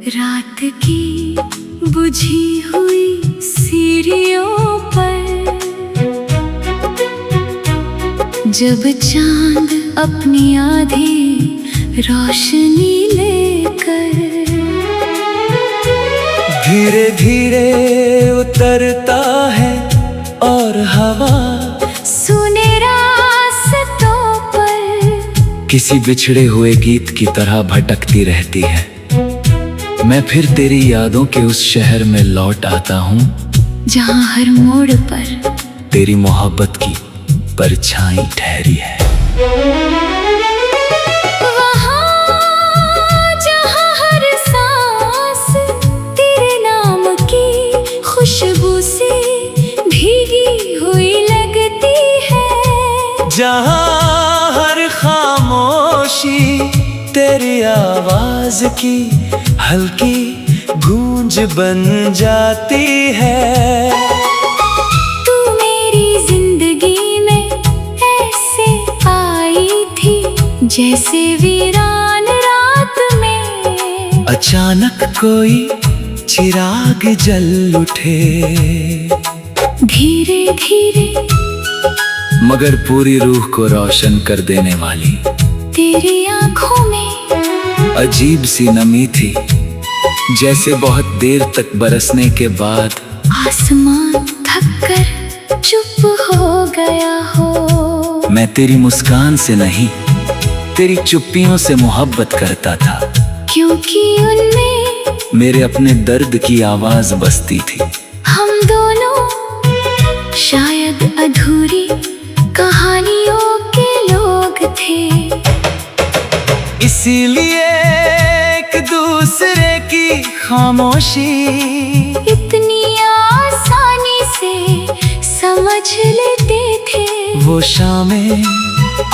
रात की बुझी हुई सीढ़ियों पर जब चांद अपनी आधी रोशनी लेकर धीरे धीरे उतरता है और हवा सुने रास्तों पर किसी बिछड़े हुए गीत की तरह भटकती रहती है। मैं फिर तेरी यादों के उस शहर में लौट आता हूँ जहाँ हर मोड़ पर तेरी मोहब्बत की परछाई ठहरी है। वहाँ जहाँ हर सांस तेरे नाम की खुशबू से भीगी हुई लगती है, जहाँ हर खामोशी तेरी आवाज की हल्की गूंज बन जाती है। तू मेरी जिंदगी में ऐसे आई थी जैसे वीरान रात में अचानक कोई चिराग जल उठे, धीरे धीरे मगर पूरी रूह को रोशन कर देने वाली तेरी आंखों में अजीब सी नमी थी, जैसे बहुत देर तक बरसने के बाद आसमान थक कर चुप हो गया हो। मैं तेरी मुस्कान से नहीं तेरी चुप्पियों से मोहब्बत करता था, क्योंकि उनमें मेरे अपने दर्द की आवाज बसती थी। हम दोनों शायद अधूरी कहानियों के लोग थे, इसीलिए एक दूसरे की खामोशी इतनी आसानी से समझ लेते थे। वो शामें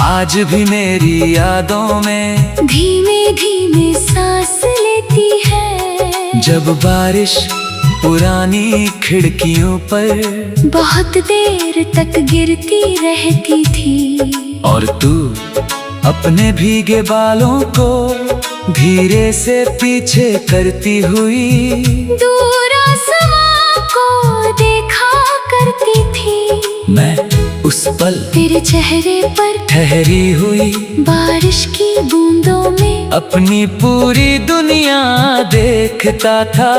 आज भी मेरी यादों में धीमे धीमे सांस लेती है, जब बारिश पुरानी खिड़कियों पर बहुत देर तक गिरती रहती थी और तू अपने भीगे बालों को धीरे से पीछे करती हुई दूर आसमां को देखा करती थी। मैं उस पल तेरे चेहरे पर ठहरी हुई बारिश की बूंदों में अपनी पूरी दुनिया देखता था,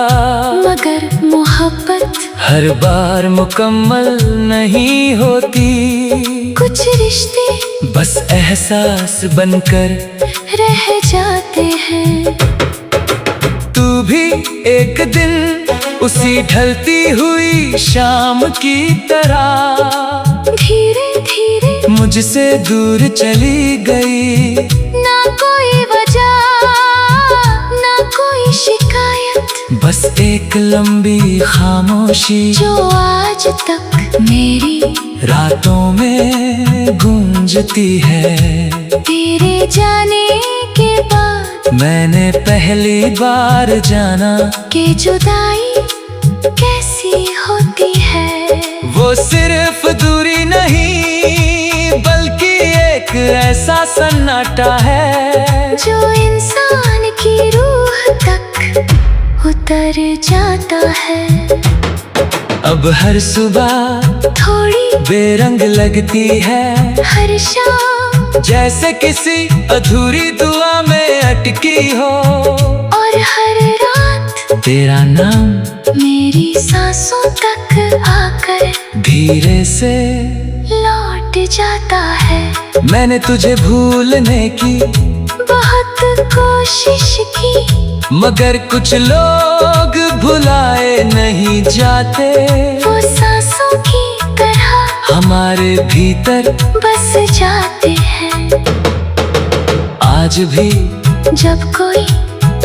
मगर मोहब्बत हर बार मुकम्मल नहीं होती। कुछ रिश्ते बस एहसास बनकर रह जाते हैं। तू भी एक दिन उसी ढलती हुई शाम की तरह धीरे धीरे मुझसे दूर चली गई, ना कोई वजह ना कोई शिकायत, बस एक लंबी खामोशी जो आज तक मेरी रातों में गूंजती है। तेरे जाने के बाद मैंने पहली बार जाना कि जुदाई कैसी होती है। वो सिर्फ दूरी नहीं बल्कि एक ऐसा सन्नाटा है जो इंसान की रूह तक उतर जाता है। अब हर सुबह थोड़ी बेरंग लगती है, हर शाम जैसे किसी अधूरी दुआ में अटकी हो, और हर रात तेरा नाम मेरी सांसों तक आकर धीरे से लौट जाता है। मैंने तुझे भूलने की बहुत कोशिश की, मगर कुछ लोग भुलाए नहीं जाते, वो सांसों की तरह हमारे भीतर बस जाते हैं। आज भी जब कोई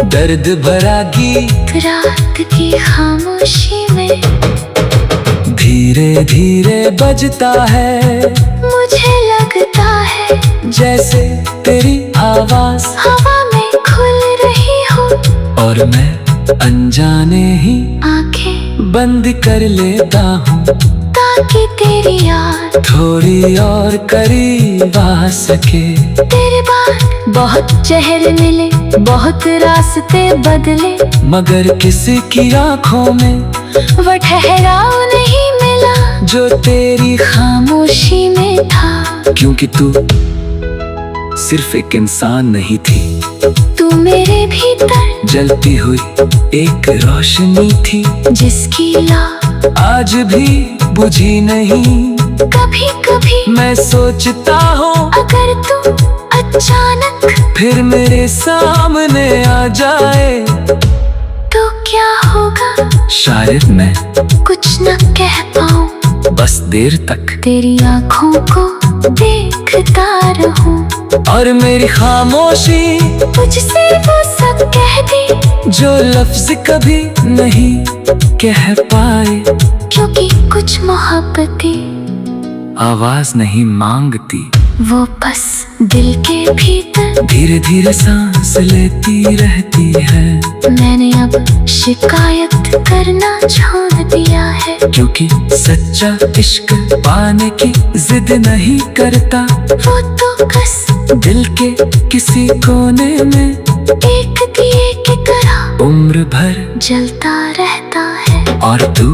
दर्द भरा गीत रात की खामोशी में धीरे धीरे बजता है, मुझे लगता है जैसे तेरी आवाज हवा में खुल रही हो, और मैं अनजाने ही आंखें बंद कर लेता हूँ। ताकि तेरी याद थोड़ी और करीब आ सके। तेरे बाद बहुत चेहरे मिले, बहुत रास्ते बदले, मगर किसी की आंखों में वो ठहराव नहीं मिला जो तेरी खामोशी में था। क्योंकि तू सिर्फ एक इंसान नहीं थी, तू मेरे भीतर जलती हुई एक रोशनी थी, जिसकी ला आज भी बुझी नहीं। कभी कभी मैं सोचता हूँ अगर तू अचानक फिर मेरे सामने आ जाए तो क्या होगा। शायद मैं कुछ न कह पाऊँ, बस देर तक तेरी आँखों को देखता रहूं, और मेरी खामोशी मुझसे वो सब कह दे जो लफ्ज कभी नहीं कह पाए। क्योंकि कुछ मोहब्बतें आवाज नहीं मांगती, वो बस दिल के भीतर धीरे धीरे सांस लेती रहती है। मैंने अब शिकायत करना छोड़ दिया है, क्योंकि सच्चा इश्क पाने की जिद नहीं करता, वो तो बस दिल के किसी कोने में एक दिए की तरह उम्र भर जलता रहता है। और तू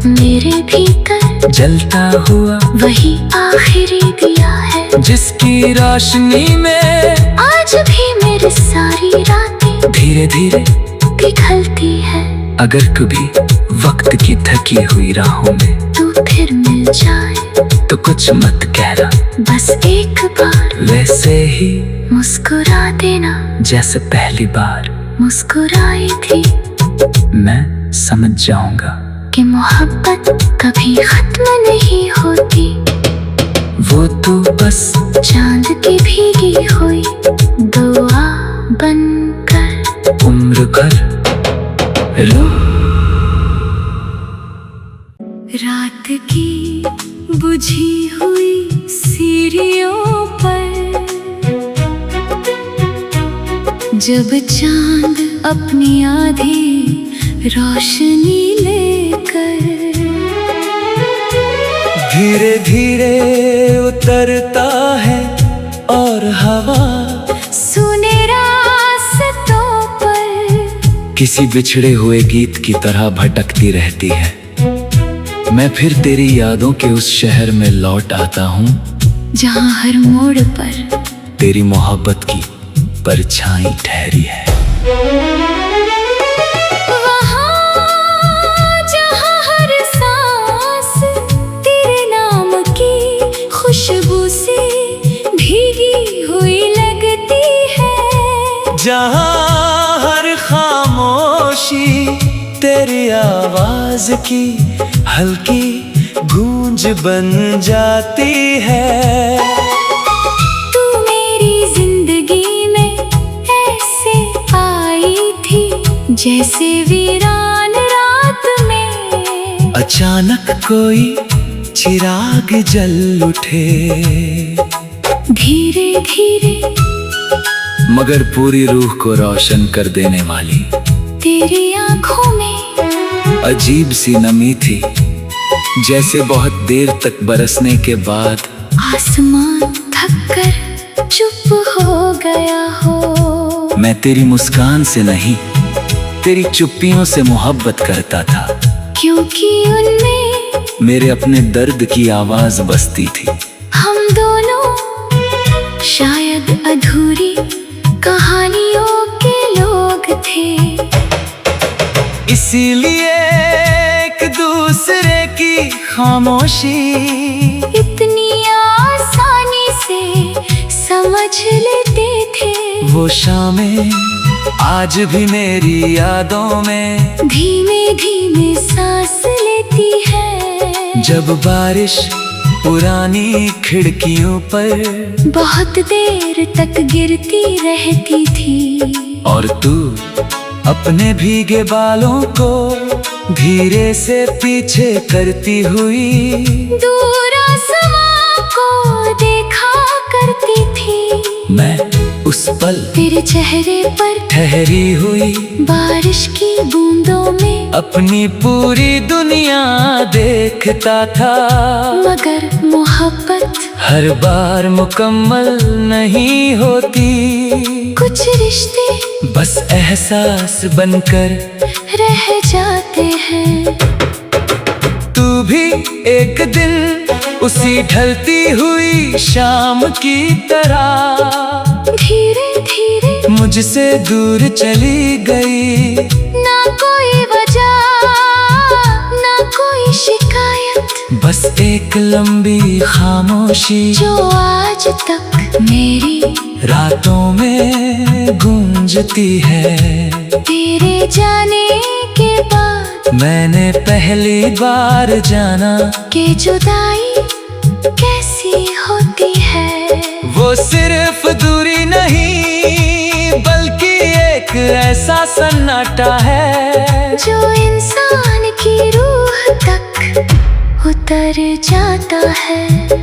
मेरे भीतर जलता हुआ वही आखिरी दिया है, जिसकी रोशनी में आज भी मेरी सारी रातें धीरे धीरे पिघलती है। अगर कभी वक्त की थकी हुई राहों में तू फिर मिल जाए तो कुछ मत कहना, बस एक बार वैसे ही मुस्कुरा देना जैसे पहली बार मुस्कुराई थी। मैं समझ जाऊंगा कि मोहब्बत कभी खत्म नहीं होती, वो तो बस चांद की भीगी हुई दुआ बनकर उम्र भर रो। रात की बुझी हुई सीढ़ियों पर जब चांद अपनी आधी रोशनी लेकर धीरे धीरे उतरता है और हवा सुने रास्तों पर किसी बिछड़े हुए गीत की तरह भटकती रहती है। मैं फिर तेरी यादों के उस शहर में लौट आता हूँ जहाँ हर मोड़ पर तेरी मोहब्बत की परछाई ठहरी है। वहाँ जहाँ हर सांस तेरे नाम की खुशबू से भीगी हुई लगती है, जहाँ हर खामोशी तेरी आवाज की हल्की गूंज बन जाती है। तू मेरी जिंदगी में ऐसे आई थी जैसे वीरान रात में अचानक कोई चिराग जल उठे, धीरे धीरे मगर पूरी रूह को रोशन कर देने वाली तेरी आंखों में अजीब सी नमी थी, जैसे बहुत देर तक बरसने के बाद आसमान थक कर चुप हो गया हो। मैं तेरी मुस्कान से नहीं तेरी चुप्पियों से मोहब्बत करता था, क्योंकि उनमें मेरे अपने दर्द की आवाज बसती थी। हम दोनों शायद अधूरी कहानियों के लोग थे, इसीलिए एक दूसरे की खामोशी इतनी आसानी से समझ लेते थे। वो शामें आज भी मेरी यादों में धीमे धीमे सांस लेती है, जब बारिश पुरानी खिड़कियों पर बहुत देर तक गिरती रहती थी, और तू अपने भीगे बालों को धीरे से पीछे करती हुई दूर आसमां को देखा करती थी। मैं उस पल तेरे चेहरे पर ठहरी हुई बारिश की बूंद बूंदों में अपनी पूरी दुनिया देखता था, मगर मोहब्बत हर बार मुकम्मल नहीं होती। कुछ रिश्ते बस एहसास बनकर रह जाते हैं। तू भी एक दिन उसी ढलती हुई शाम की तरह धीरे धीरे मुझसे दूर चली गई। ना कोई वजह, ना कोई शिकायत, बस एक लंबी खामोशी जो आज तक मेरी रातों में गूंजती है। तेरे जाने के बाद मैंने पहली बार जाना कि जुदाई कैसी होती है। वो सिर्फ दूरी नहीं बल्कि एक ऐसा सन्नाटा है जो इंसान की रूह तक उतर जाता है।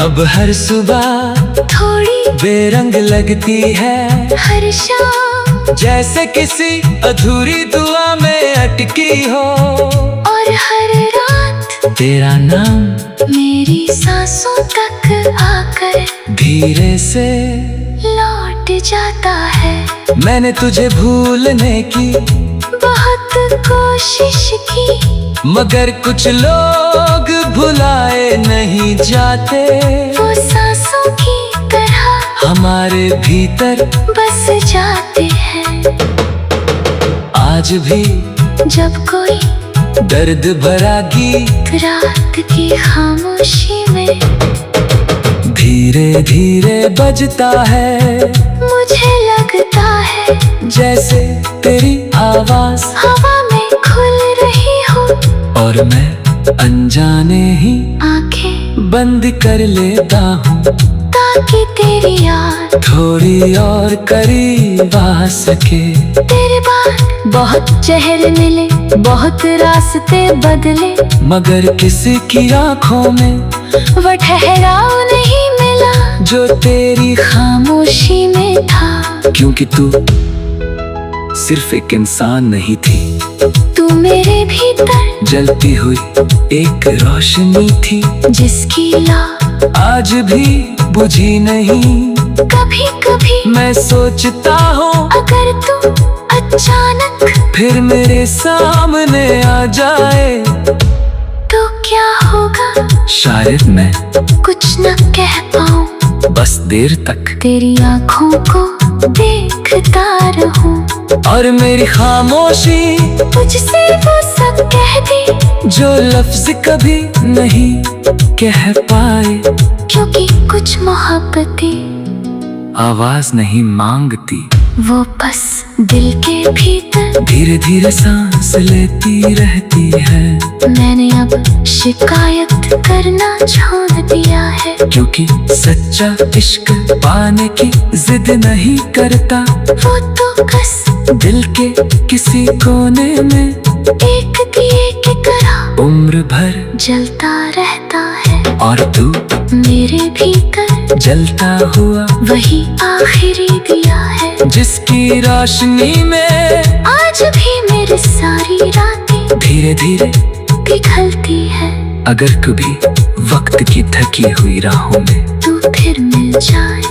अब हर सुबह थोड़ी बेरंग लगती है, हर शाम जैसे किसी अधूरी दुआ में अटकी हो। और हर रात तेरा नाम मेरी सांसों तक आकर धीरे से लौट जाता है। मैंने तुझे भूलने की बहुत कोशिश की, मगर कुछ लोग भुलाए नहीं जाते। वो सांसों की तरह हमारे भीतर बस जाते हैं। आज भी जब कोई दर्द भरा गीत रात की खामोशी में धीरे धीरे बजता है, मुझे लगता है जैसे तेरी आवाज हवा में खुल रही हो। और मैं अनजाने ही आंखें बंद कर लेता हूँ ताकि तेरी याद थोड़ी और करीब आ सके। तेरे बाद बहुत चेहरे मिले, बहुत रास्ते बदले, मगर किसी की आंखों में वो ठहराव नहीं मिला जो तेरी खामोशी में था। क्योंकि तू सिर्फ एक इंसान नहीं थी, तू मेरे भीतर जलती हुई एक रोशनी थी जिसकी ला आज भी बुझी नहीं। कभी कभी मैं सोचता हूँ अगर तू अचानक फिर मेरे सामने आ जाए तो क्या होगा। शायद मैं कुछ न कह पाऊँ, बस देर तक तेरी आँखों को देखता रहूं और मेरी खामोशी मुझसे वो सब कह दे जो लफ्ज कभी नहीं कह पाए। क्योंकि कुछ मोहब्बतें आवाज नहीं मांगती, वो बस दिल के भीतर धीरे धीरे सांस लेती रहती है। मैंने अब शिकायत करना छोड़ दिया है, क्योंकि सच्चा इश्क पाने की जिद नहीं करता, वो तो बस दिल के किसी कोने में एक दिए की तरह उम्र भर जलता रहता है। और तू मेरे भीतर जलता हुआ वही आखिरी दिया है जिसकी रोशनी में आज भी मेरी सारी रातें धीरे धीरे पिघलती है। अगर कभी वक्त की थकी हुई राहों में तू फिर मिल जाए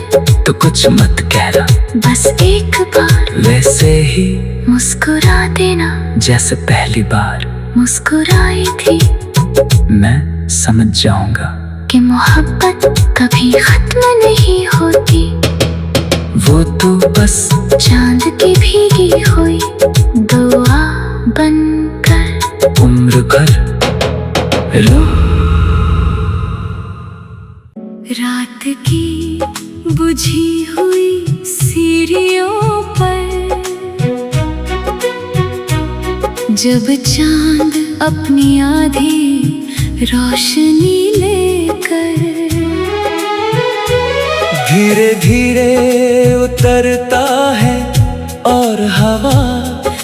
तो कुछ मत कहना, बस एक बार वैसे ही मुस्कुरा देना जैसे पहली बार मुस्कुराई थी। मैं समझ जाऊंगा कि मोहब्बत कभी खत्म नहीं होती, वो तो बस चांद की भीगी हुई दुआ बनकर उम्र भर रो। रात की बुझी हुई सीढ़ियों पर जब चांद अपनी आधी रोशनी लेकर धीरे धीरे उतरता है और हवा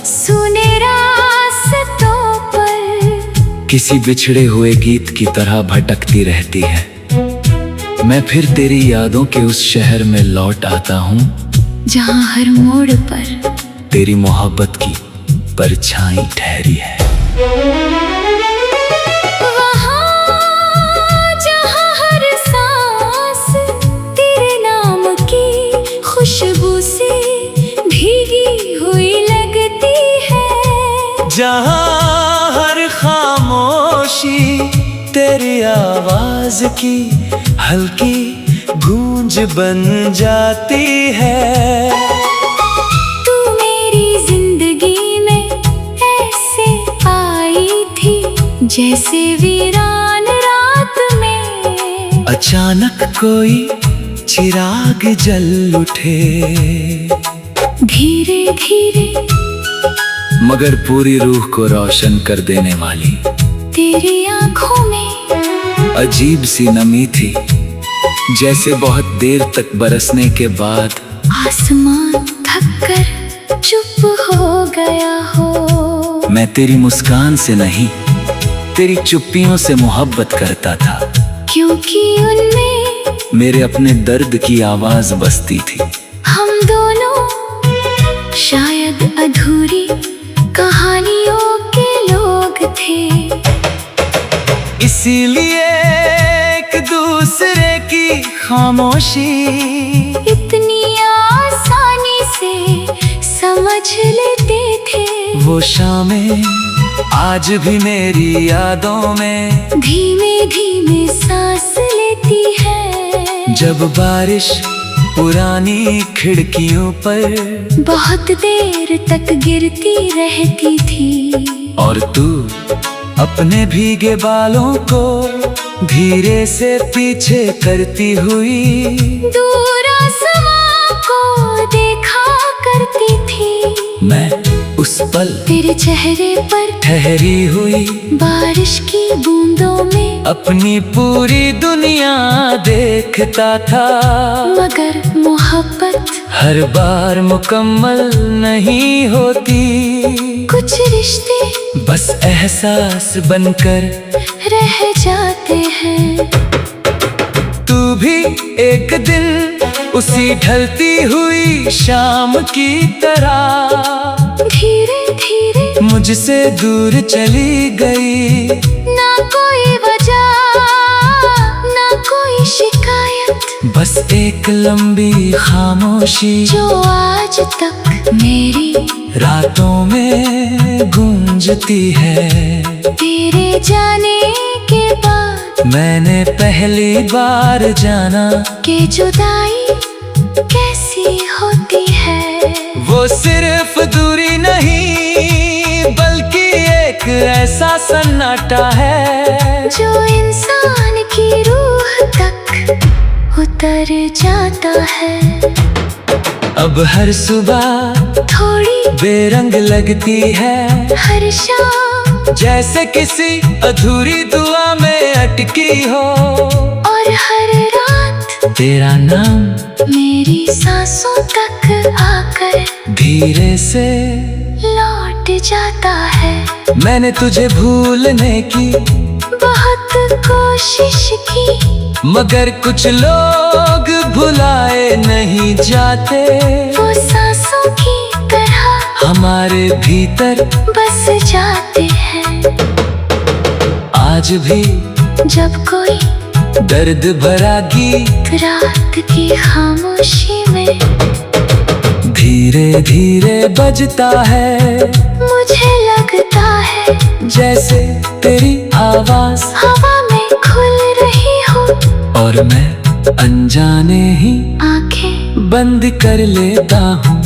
सुने रास्तों पर किसी बिछड़े हुए गीत की तरह भटकती रहती है। मैं फिर तेरी यादों के उस शहर में लौट आता हूँ जहाँ हर मोड़ पर तेरी मोहब्बत की परछाई ठहरी है। वहाँ जहाँ हर सांस तेरे नाम की खुशबू से भीगी हुई लगती है, जहाँ हर खामोशी तेरी आवाज की हल्की गूंज बन जाती है। तू मेरी जिंदगी में ऐसे आई थी जैसे वीरान रात में अचानक कोई चिराग जल उठे, धीरे धीरे मगर पूरी रूह को रोशन कर देने वाली। तेरी आंखों में अजीब सी नमी थी, जैसे बहुत देर तक बरसने के बाद आसमान थक कर चुप हो गया हो। मैं तेरी मुस्कान से नहीं, तेरी चुप्पियों से मोहब्बत करता था, क्योंकि उनमें मेरे अपने दर्द की आवाज बसती थी। हम दोनों शायद अधूरी कहानियों के लोग थे, इसीलिए एक दूसरे की खामोशी इतनी आसानी से समझ लेते थे। वो शामें आज भी मेरी यादों में धीमे धीमे सांस लेती है, जब बारिश पुरानी खिड़कियों पर बहुत देर तक गिरती रहती थी, और तू अपने भीगे बालों को धीरे से पीछे करती हुई दूर आसमां को देखा करती थी। मैं उस पल तेरे चेहरे पर ठहरी हुई बारिश की बूंदों में अपनी पूरी दुनिया देखता था, मगर मोहब्बत हर बार मुकम्मल नहीं होती। कुछ रिश्ते बस एहसास बनकर रह जाते हैं। तू भी एक दिन उसी ढलती हुई शाम की तरह धीरे धीरे मुझसे दूर चली गई। ना कोई वजह ना कोई शिकायत, बस एक लंबी खामोशी जो आज तक मेरी रातों में गूंजती है। तेरे जाने के बाद मैंने पहली बार जाना कि जुदाई कैसी होती है। वो सिर्फ दूरी नहीं बल्कि एक ऐसा सन्नाटा है जो इंसान की रूह तक उतर जाता है। अब हर सुबह थोड़ी बेरंग लगती है, हर शाम जैसे किसी अधूरी दुआ में अटकी हो, और हर रात तेरा नाम मेरी सांसों तक आकर धीरे से लौट जाता है। मैंने तुझे भूलने की बहुत कोशिश की, मगर कुछ लोग भुलाए नहीं जाते। वो सांसों की तरह हमारे भीतर बस जाते हैं। आज भी जब कोई दर्द भरा गीत रात की खामोशी में धीरे धीरे बजता है, मुझे लगता है जैसे तेरी आवाज हवा में खुल रही हो, और मैं अनजाने ही आंखें बंद कर लेता हूँ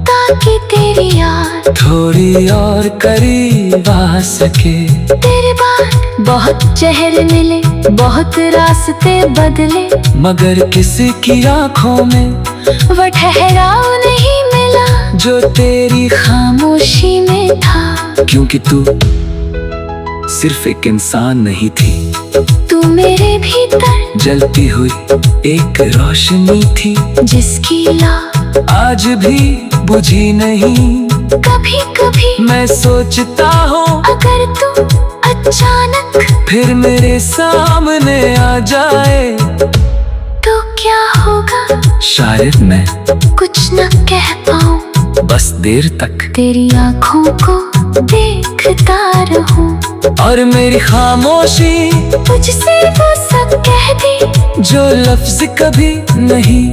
ताकि तेरी याद थोड़ी और करीब आ सके। तेरे बाद बहुत चेहरे मिले, बहुत रास्ते बदले, मगर किसी की आंखों में वो ठहराव नहीं मिला जो तेरी खामोशी में था। क्योंकि तू सिर्फ एक इंसान नहीं थी, तू मेरे भीतर जलती हुई एक रोशनी थी, जिसकी लौ आज भी बुझी नहीं। कभी कभी मैं सोचता हूँ अगर तू अचानक फिर मेरे सामने आ जाए तो क्या होगा, शायद मैं कुछ न कह पाऊँ। बस देर तक तेरी आँखों को देखता रहूं। और मेरी खामोशी तुझसे वो सब कह दे जो लफ्ज कभी नहीं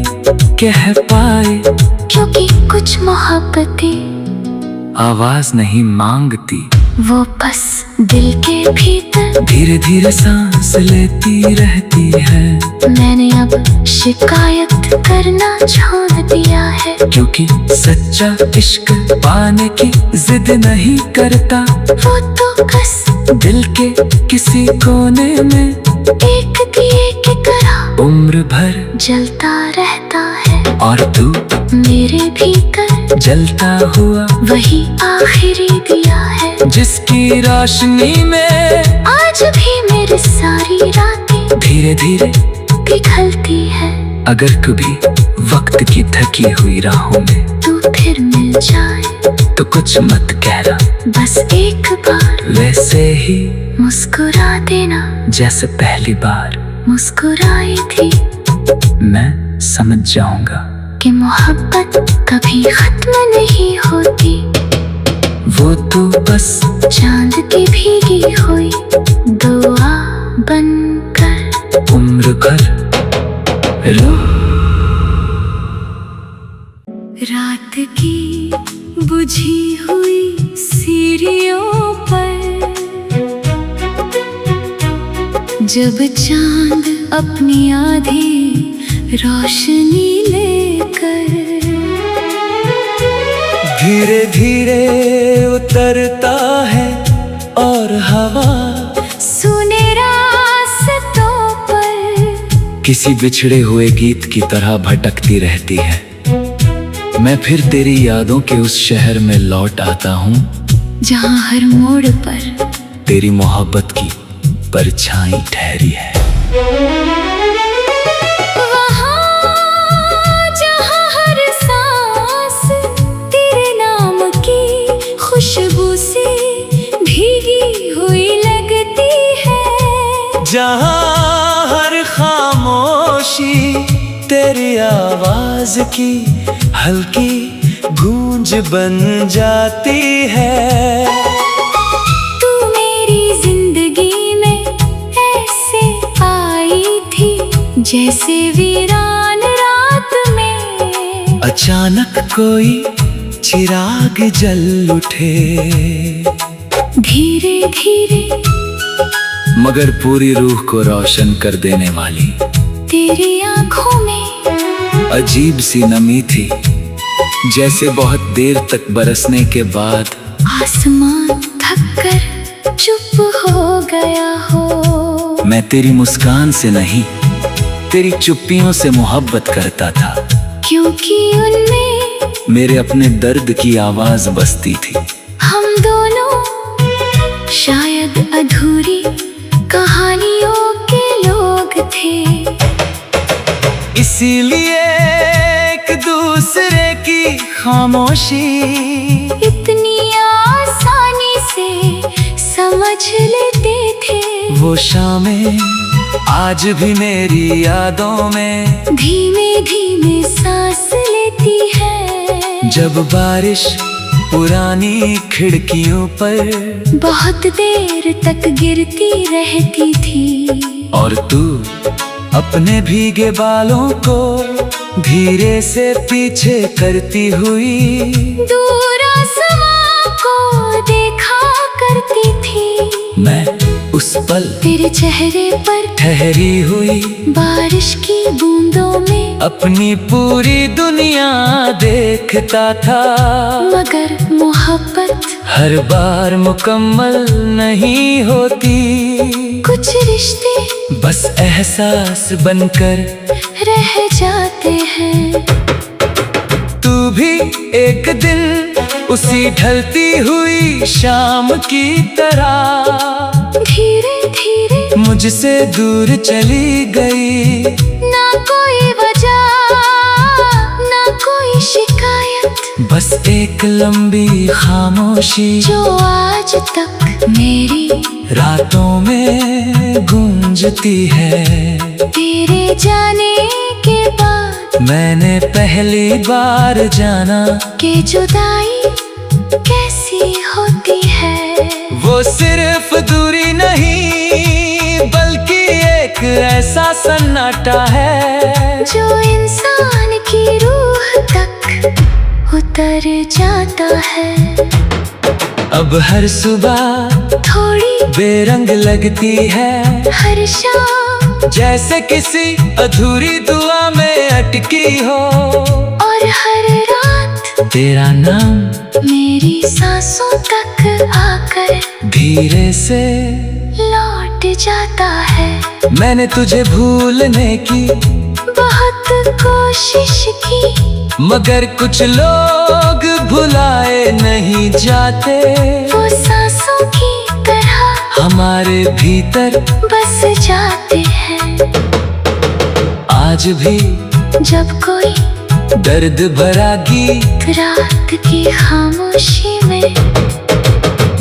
कह पाए, क्योंकि कुछ मोहब्बतें आवाज नहीं मांगती, वो बस दिल के भीतर धीरे धीरे सांस लेती रहती है। मैंने अब शिकायत करना छोड़ दिया है, क्योंकि सच्चा इश्क पाने की जिद नहीं करता, वो तो बस दिल के किसी कोने में एक दिए की तरह उम्र भर जलता रहता है। और तू मेरे भीतर जलता हुआ वही आखिरी दिया है, जिसकी रोशनी में आज भी मेरी सारी रातें धीरे धीरे पिघलती है। अगर कभी वक्त की थकी हुई राहों में तू फिर मिल जाए तो कुछ मत कहना, बस एक बार वैसे ही मुस्कुरा देना जैसे पहली बार मुस्कुराई थी। मैं समझ जाऊंगा कि मोहब्बत कभी खत्म नहीं होती, वो तो बस चांद की भीगी हुई दुआ बनकर उम्र भर रो। रात की बुझी हुई सीढ़ियों पर जब चांद अपनी आधी रोशनी लेकर धीरे धीरे उतरता है और हवा सुने रास्तों पर किसी बिछड़े हुए गीत की तरह भटकती रहती है। मैं फिर तेरी यादों के उस शहर में लौट आता हूँ, जहाँ हर मोड़ पर तेरी मोहब्बत की परछाई ठहरी है। वहाँ जहाँ हर सांस तेरे नाम की खुशबू से भीगी हुई लगती है, जहाँ हर खामोशी तेरी आवाज की हल्की गूंज बन जाती है। तू मेरी जिंदगी में ऐसे आई थी जैसे वीरान रात में अचानक कोई चिराग जल उठे, धीरे धीरे मगर पूरी रूह को रोशन कर देने वाली तेरी आंखों में अजीब सी नमी थी, जैसे बहुत देर तक बरसने के बाद आसमान थक कर चुप हो गया हो। मैं तेरी मुस्कान से नहीं, तेरी चुप्पियों से मोहब्बत करता था, क्योंकि उनमें मेरे अपने दर्द की आवाज बसती थी। हम दोनों शायद अधूरी कहानियों के लोग थे, इसीलिए एक दूसरे की खामोशी इतनी आसानी से समझ लेते थे। वो शामें आज भी मेरी यादों में धीमे धीमे सांस लेती है, जब बारिश पुरानी खिड़कियों पर बहुत देर तक गिरती रहती थी। और तू अपने भीगे बालों को धीरे से पीछे करती हुई दूर आसमां को देखा करती थी। मैं उस पल तेरे चेहरे पर ठहरी हुई बारिश की बूंदों में अपनी पूरी दुनिया देखता था, मगर मोहब्बत हर बार मुकम्मल नहीं होती। कुछ रिश्ते बस एहसास बनकर रह जाते हैं। तू भी एक दिन उसी ढलती हुई शाम की तरह धीरे धीरे मुझसे दूर चली गई। ना कोई वजह ना कोई शिकायत, बस एक लंबी खामोशी जो आज तक मेरी रातों में गूंजती है। तेरे जाने के बाद मैंने पहली बार जाना कि जुदाई कैसी होती है। वो सिर्फ दूरी नहीं बल्कि एक ऐसा सन्नाटा है जो इंसान की रूह तक उतर जाता है। अब हर सुबह थोड़ी बेरंग लगती है, हर शाम जैसे किसी अधूरी दुआ में अटकी हो। और हर रात तेरा नाम मेरी सांसों तक आकर धीरे से लौट जाता है। मैंने तुझे भूलने की बहुत कोशिश की, मगर कुछ लोग भुलाए नहीं जाते। वो सांसों की तरह हमारे भीतर बस जाते हैं। आज भी जब कोई दर्द भरा गीत रात की खामोशी में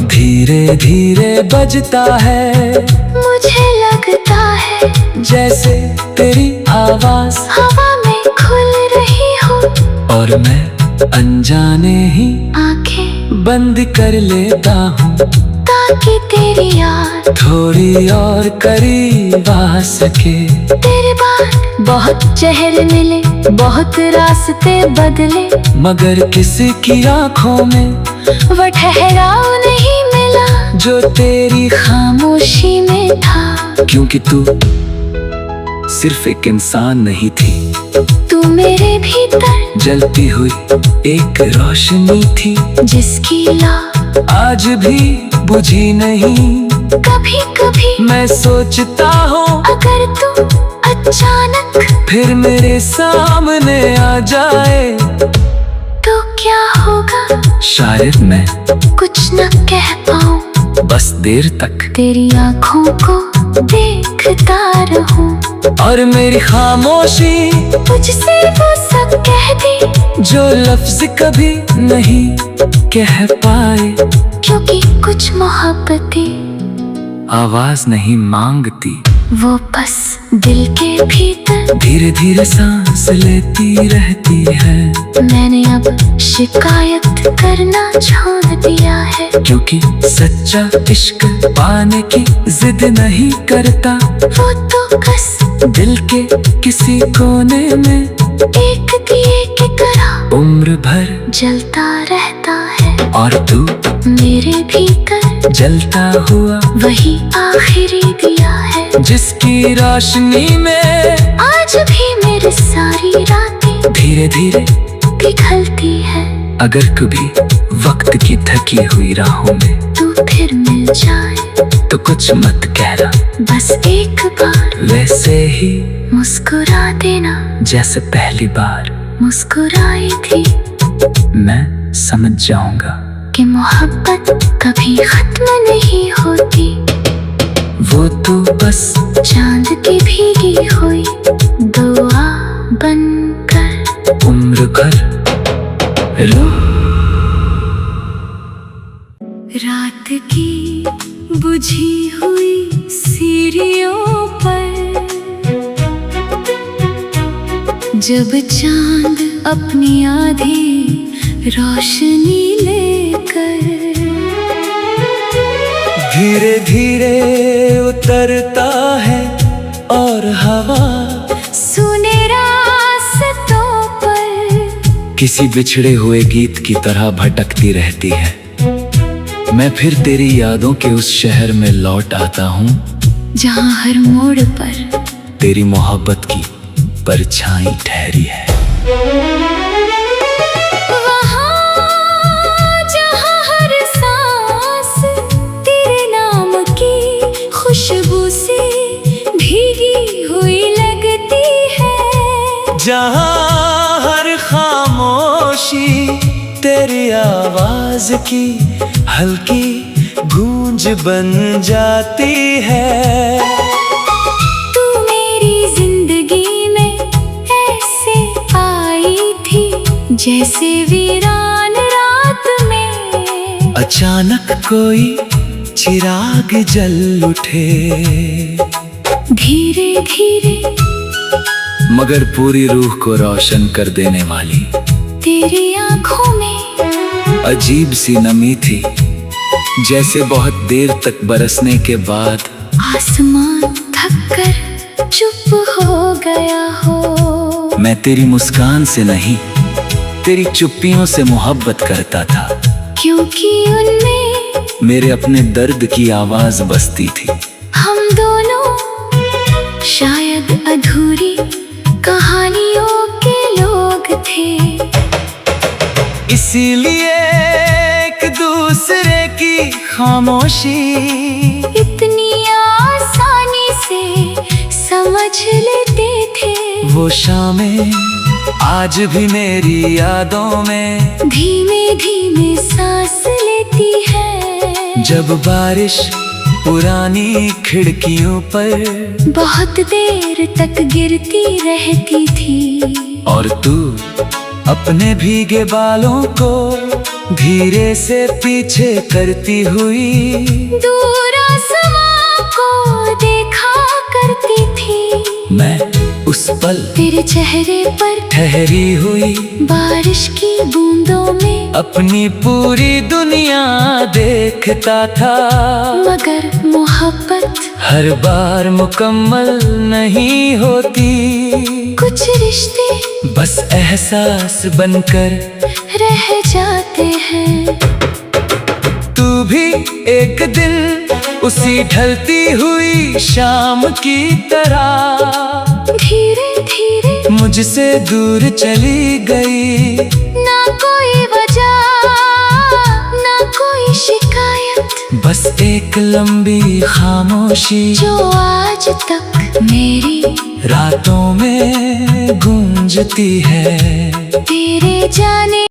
धीरे धीरे बजता है, मुझे लगता है जैसे तेरी आवाज हवा में खुल रही हो। और मैं अनजाने ही आंखें बंद कर लेता हूँ ताकि तेरी याद थोड़ी और करीब आ सके। तेरे बाद बहुत चेहरे मिले, बहुत रास्ते बदले, मगर किसी की आंखों में वो ठहराव नहीं मिला जो तेरी खामोशी में था। क्योंकि तू सिर्फ एक इंसान नहीं थी, तू मेरे भीतर जलती हुई एक रोशनी थी जिसकी ला आज भी बुझी नहीं। कभी कभी मैं सोचता हूँ अगर तू अचानक फिर मेरे सामने आ जाए तो क्या होगा। शायद मैं कुछ न कह पाऊँ, बस देर तक तेरी आँखों को देखता रहूं और मेरी खामोशी तुझसे वो सब कह दे जो लफ्ज कभी नहीं कह पाए। क्योंकि कुछ मोहब्बतें आवाज नहीं मांगती, वो बस दिल के भीतर धीरे धीरे सांस लेती रहती है। मैंने अब शिकायत करना छोड़ दिया है, क्योंकि सच्चा इश्क पाने की जिद नहीं करता, वो तो बस दिल के किसी कोने में एक दिए की तरह उम्र भर जलता रहता है। और तू मेरे भीतर जलता हुआ वही आखिरी दिया है जिसकी रोशनी में आज भी मेरी सारी रातें धीरे धीरे पिघलती है। अगर कभी वक्त की थकी हुई राहों में तू फिर मिल जाए तो कुछ मत कहना, बस एक बार वैसे ही मुस्कुरा देना जैसे पहली बार मुस्कुराई थी। मैं समझ जाऊंगा कि मोहब्बत कभी खत्म नहीं होती, वो तो बस चांद की भीगी हुई दुआ बनकर उम्र भर रो। रात की बुझी हुई सीढ़ियों पर जब चांद अपनी आधी रोशनी लेकर धीरे धीरे उतरता है और हवा सुने रास्तों पर किसी बिछड़े हुए गीत की तरह भटकती रहती है। मैं फिर तेरी यादों के उस शहर में लौट आता हूँ जहाँ हर मोड़ पर तेरी मोहब्बत की परछाई ठहरी है। वहाँ जहाँ हर सांस तेरे नाम की खुशबू से भीगी हुई लगती है, जहाँ हर खामोशी तेरी आवाज की हल्की गूंज बन जाती है। तू मेरी जिंदगी में ऐसे आई थी जैसे वीरान रात में अचानक कोई चिराग जल उठे, धीरे धीरे मगर पूरी रूह को रोशन कर देने वाली तेरी आंखों में अजीब सी नमी थी, जैसे बहुत देर तक बरसने के बाद आसमान थक कर चुप हो गया हो। मैं तेरी मुस्कान से नहीं, तेरी चुप्पियों से मोहब्बत करता था, क्योंकि उनमें मेरे अपने दर्द की आवाज बसती थी। हम दोनों शायद अधूरी कहानियों के लोग थे, इसीलिए एक दूसरे की खामोशी इतनी आसानी से समझ लेते थे। वो शामें आज भी मेरी यादों में धीमे धीमे सांस लेती है, जब बारिश पुरानी खिड़कियों पर बहुत देर तक गिरती रहती थी। और तू अपने भीगे बालों को धीरे से पीछे करती हुई दूर आसमां को देखा करती थी। मैं उस पल तेरे चेहरे पर ठहरी हुई बारिश की बूंदों में अपनी पूरी दुनिया देखता था, मगर मोहब्बत हर बार मुकम्मल नहीं होती। कुछ रिश्ते बस एहसास बनकर रह जाते हैं। तू भी एक दिन उसी ढलती हुई शाम की तरह धीरे धीरे मुझसे दूर चली गई। ना कोई वजह ना कोई शिकायत, बस एक लंबी खामोशी जो आज तक मेरी रातों में गूंजती है। तेरे जाने